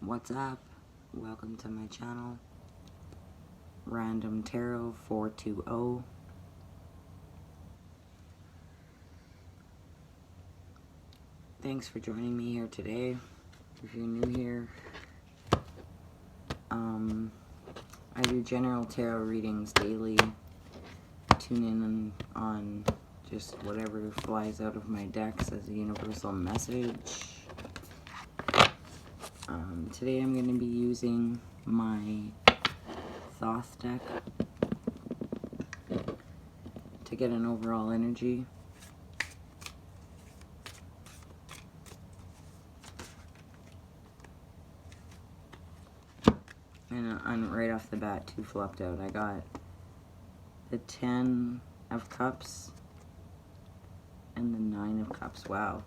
What's up? Welcome to my channel, Random Tarot 420. Thanks for joining me here today. If you're new here, I do general tarot readings daily. Tune in on just whatever flies out of my decks as a universal message. Today I'm going to be using my Thoth deck to get an overall energy. And right off the bat, two flopped out. I got the 10 of Cups and the 9 of Cups. Wow.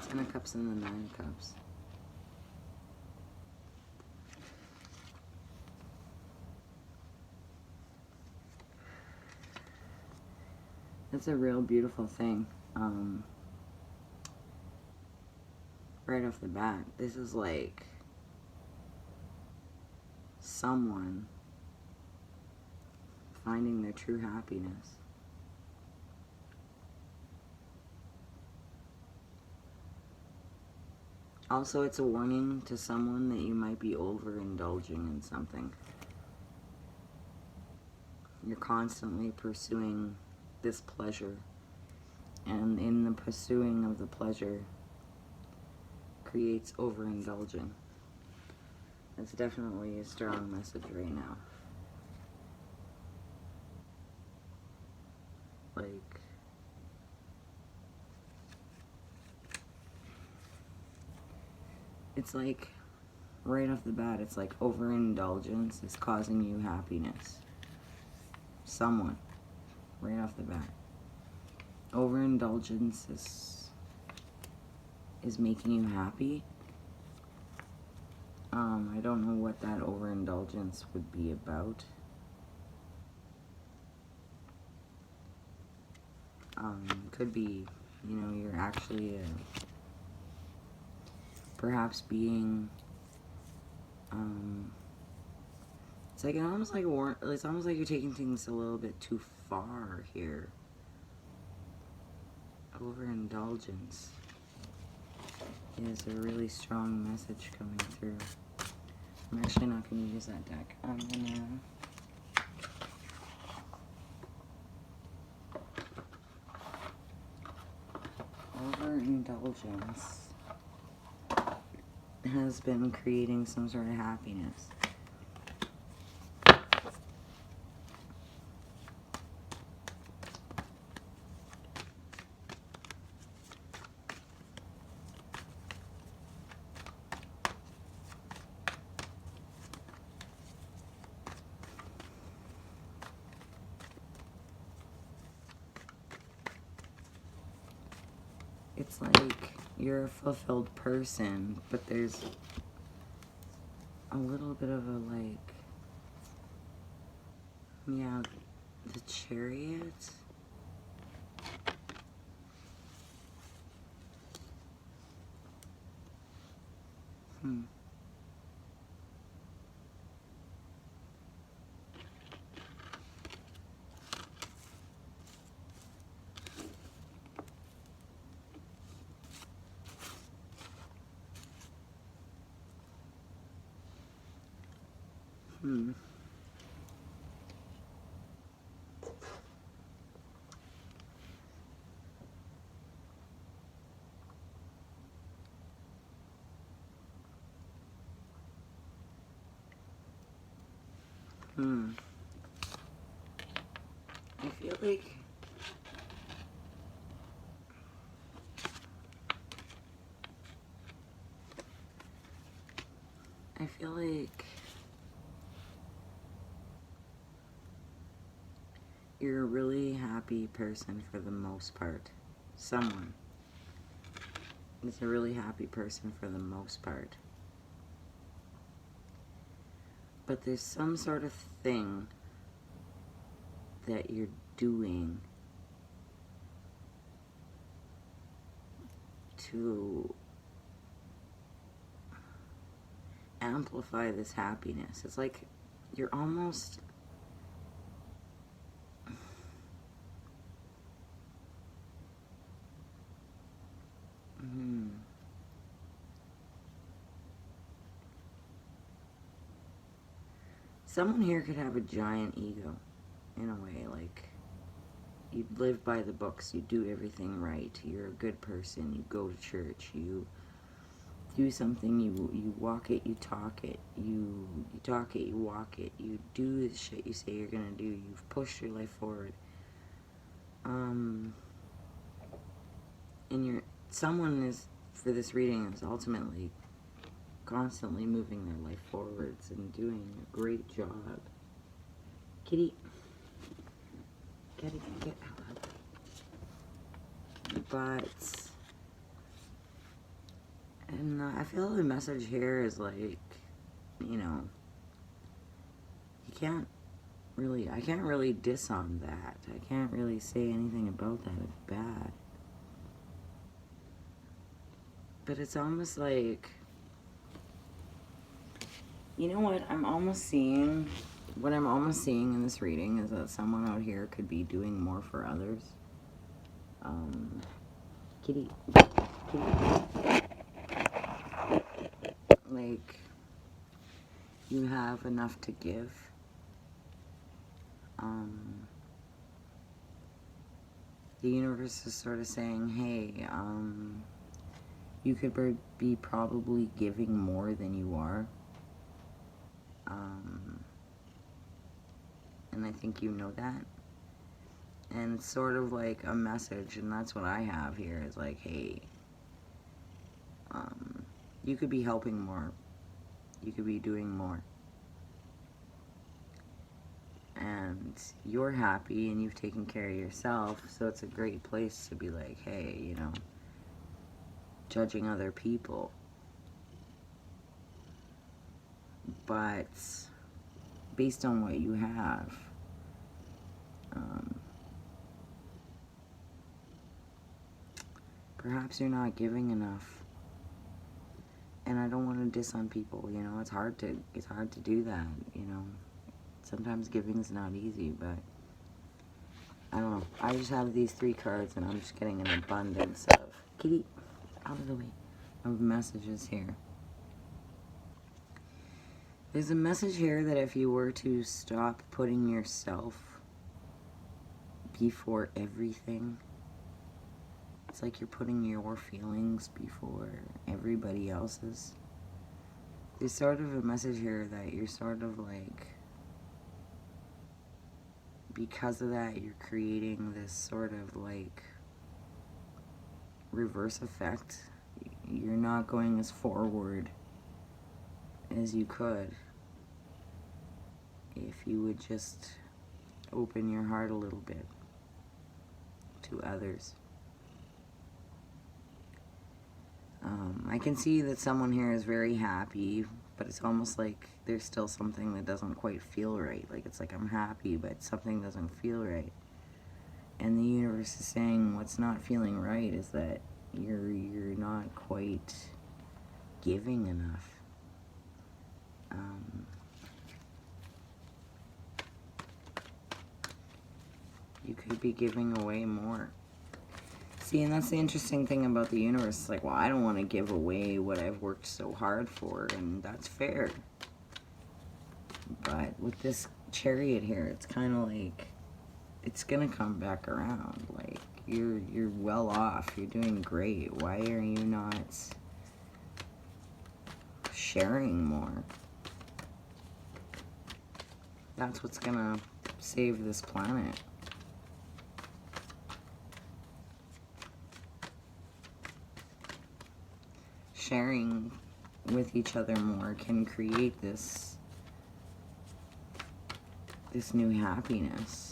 Ten of Cups and the 9 of Cups. That's a real beautiful thing. Right off the bat, this is like someone finding their true happiness. Also, it's a warning to someone that you might be overindulging in something. You're constantly pursuing this pleasure, and in the pursuing of the pleasure creates overindulging. It's definitely a strong message right now. Like, it's like, right off the bat, it's like overindulgence is causing you happiness. Someone, right off the bat. Overindulgence is making you happy. I don't know what that overindulgence would be about. Could be, you know, you're actually perhaps being, it's like almost like it's almost like you're taking things a little bit too far here. Overindulgence is a really strong message coming through. I'm actually not going to use that deck. I'm going to overindulgence has been creating some sort of happiness. It's like you're a fulfilled person, but there's a little bit of a like, yeah, the Chariot. I feel like you're a really happy person for the most part. Someone is a really happy person for the most part. But there's some sort of thing that you're doing to amplify this happiness. It's like you're almost someone here could have a giant ego, in a way. Like, you live by the books, you do everything right, you're a good person, you go to church, you do something, you walk it, you talk it, you talk it, you walk it, you do the shit you say you're gonna do, you've pushed your life forward. And someone is, for this reading, is ultimately constantly moving their life forwards and doing a great job. Kitty, get out. But, and I feel the message here is like, you know, I can't really diss on that. I can't really say anything about that as bad. But it's almost like, you know what I'm almost seeing? What I'm almost seeing in this reading is that someone out here could be doing more for others. Kitty. Like, you have enough to give. The universe is sort of saying, hey, you could be probably giving more than you are. And I think you know that. And it's sort of like a message, and that's what I have here, is like, hey, you could be helping more. You could be doing more. And you're happy, and you've taken care of yourself, so it's a great place to be like, hey, you know, judging other people. But based on what you have, perhaps you're not giving enough. And I don't want to diss on people, you know, it's hard to do that, you know. Sometimes giving is not easy, but I don't know. I just have these 3 cards, and I'm just getting an abundance of, kitty, out of the way, of messages here. There's a message here that if you were to stop putting yourself before everything, it's like you're putting your feelings before everybody else's. There's sort of a message here that you're sort of like, because of that, you're creating this sort of like reverse effect. You're not going as forward as you could if you would just open your heart a little bit to others. I can see that someone here is very happy, but it's almost like there's still something that doesn't quite feel right. Like, it's like, I'm happy, but something doesn't feel right. And the universe is saying what's not feeling right is that you're not quite giving enough. You could be giving away more. See, and that's the interesting thing about the universe. It's like, well, I don't want to give away what I've worked so hard for, and that's fair. But with this Chariot here, it's kind of like, it's gonna come back around. Like, you're well off. You're doing great. Why are you not sharing more? That's what's gonna save this planet. Sharing with each other more can create this new happiness.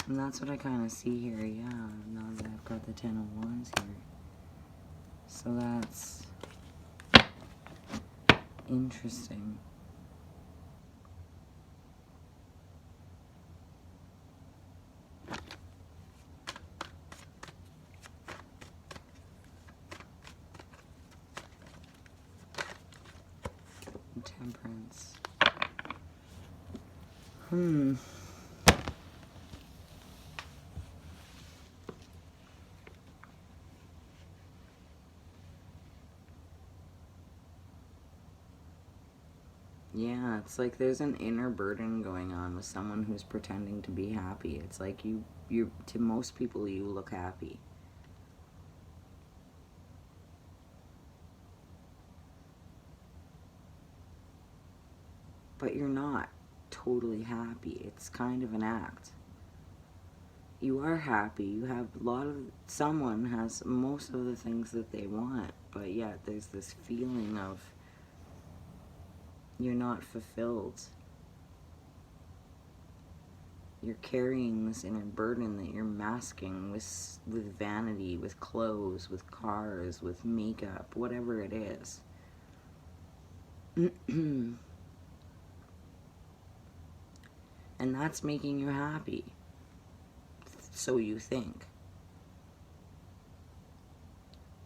And that's what I kind of see here, yeah, now that I've got the 10 of Wands here. So that's interesting. Temperance. Yeah, it's like there's an inner burden going on with someone who's pretending to be happy. It's like you to most people you look happy. But you're not totally happy. It's kind of an act. You are happy. You have someone has most of the things that they want, but yet there's this feeling of you're not fulfilled. You're carrying this inner burden that you're masking with vanity, with clothes, with cars, with makeup, whatever it is. And that's making you happy. So you think.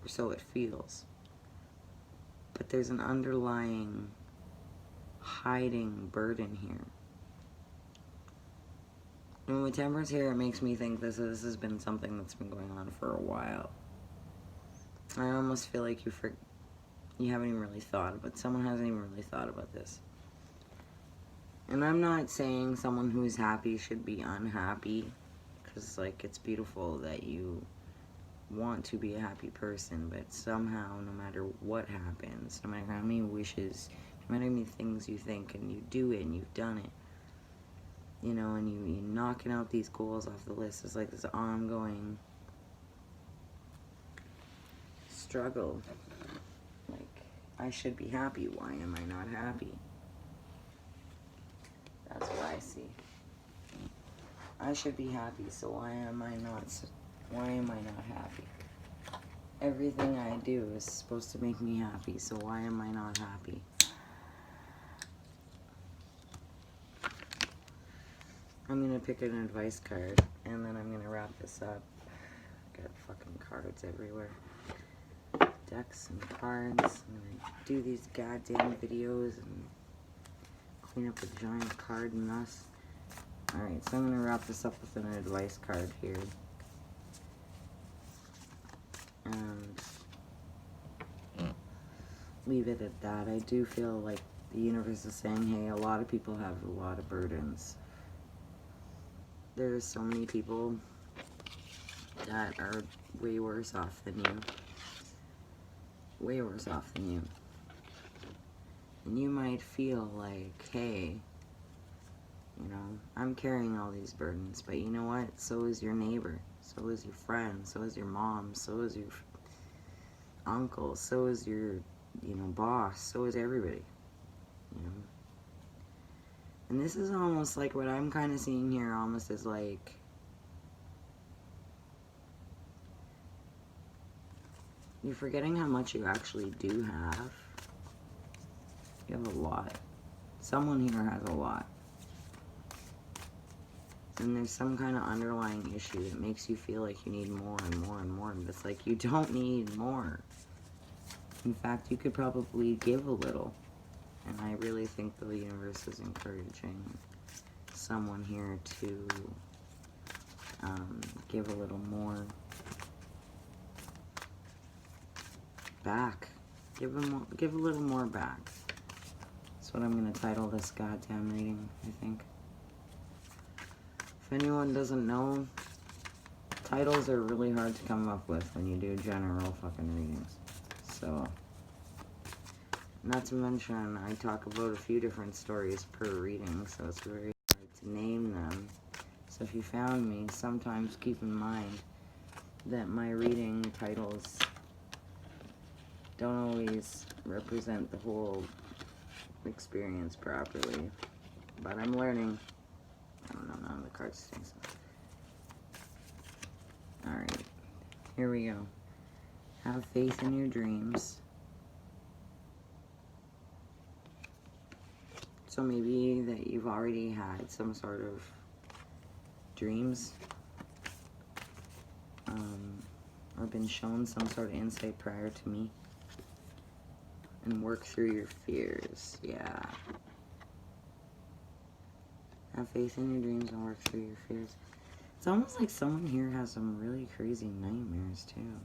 Or so it feels. But there's an underlying hiding burden here. And with temperance here, it makes me think this has been something that's been going on for a while. I almost feel like you haven't even really thought about it. Someone hasn't even really thought about this. And I'm not saying someone who's happy should be unhappy, because like it's beautiful that you want to be a happy person, but somehow, no matter what happens, no matter how many wishes, no matter how many things you think, and you do it, and you've done it, you know, and you're knocking out these goals off the list, it's like this ongoing struggle. Like, I should be happy, why am I not happy? That's what I see. I should be happy, so why am I not happy? Everything I do is supposed to make me happy, so why am I not happy? I'm gonna pick an advice card, and then I'm gonna wrap this up. Got fucking cards everywhere. Decks and cards. I'm gonna do these goddamn videos and clean up a giant card mess. Alright, so I'm gonna wrap this up with an advice card here. And leave it at that. I do feel like the universe is saying, hey, a lot of people have a lot of burdens. There's so many people that are way worse off than you. Way worse off than you. And you might feel like, hey, you know, I'm carrying all these burdens, but you know what? So is your neighbor. So is your friend. So is your mom. So is your uncle. So is your, you know, boss. So is everybody. You know? And this is almost like what I'm kind of seeing here almost as like you're forgetting how much you actually do have. You have a lot. Someone here has a lot. And there's some kind of underlying issue that makes you feel like you need more and more and more. But it's like you don't need more. In fact, you could probably give a little. And I really think the universe is encouraging someone here to give a little more back. Give a little more back. That's what I'm going to title this goddamn reading, I think. If anyone doesn't know, titles are really hard to come up with when you do general fucking readings. So, not to mention, I talk about a few different stories per reading, so it's very hard to name them. So if you found me, sometimes keep in mind that my reading titles don't always represent the whole experience properly. But I'm learning. I don't know, none of the cards say so. Alright, here we go. Have faith in your dreams. So maybe that you've already had some sort of dreams, or been shown some sort of insight prior to me. and work through your fears. Yeah. Have faith in your dreams and work through your fears. It's almost like someone here has some really crazy nightmares, too.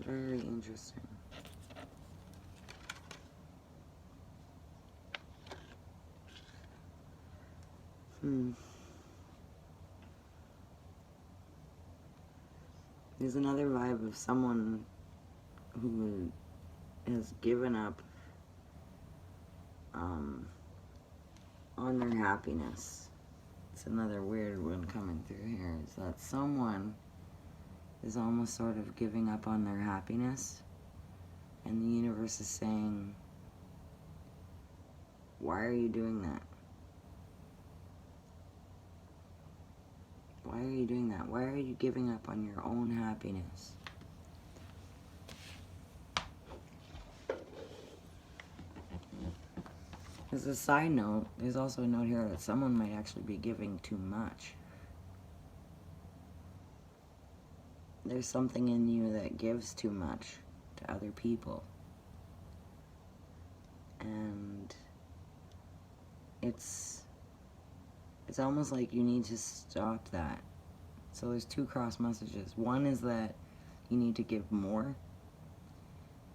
Very interesting. There's another vibe of someone who has given up on their happiness. It's another weird one coming through here, is that someone is almost sort of giving up on their happiness, and the universe is saying, why are you doing that? Why are you doing that? Why are you giving up on your own happiness? As a side note, there's also a note here that someone might actually be giving too much. There's something in you that gives too much to other people. And it's almost like you need to stop that. So there's two cross messages. One is that you need to give more,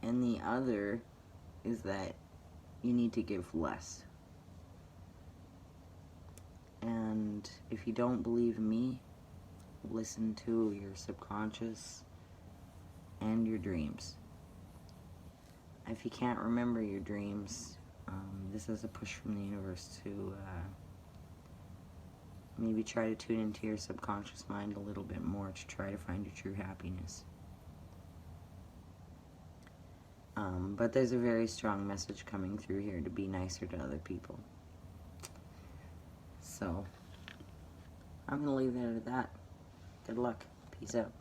and the other is that you need to give less. And if you don't believe me, listen to your subconscious and your dreams. If you can't remember your dreams, this is a push from the universe to maybe try to tune into your subconscious mind a little bit more to try to find your true happiness. But there's a very strong message coming through here to be nicer to other people. So, I'm going to leave it at that. Good luck. Peace out.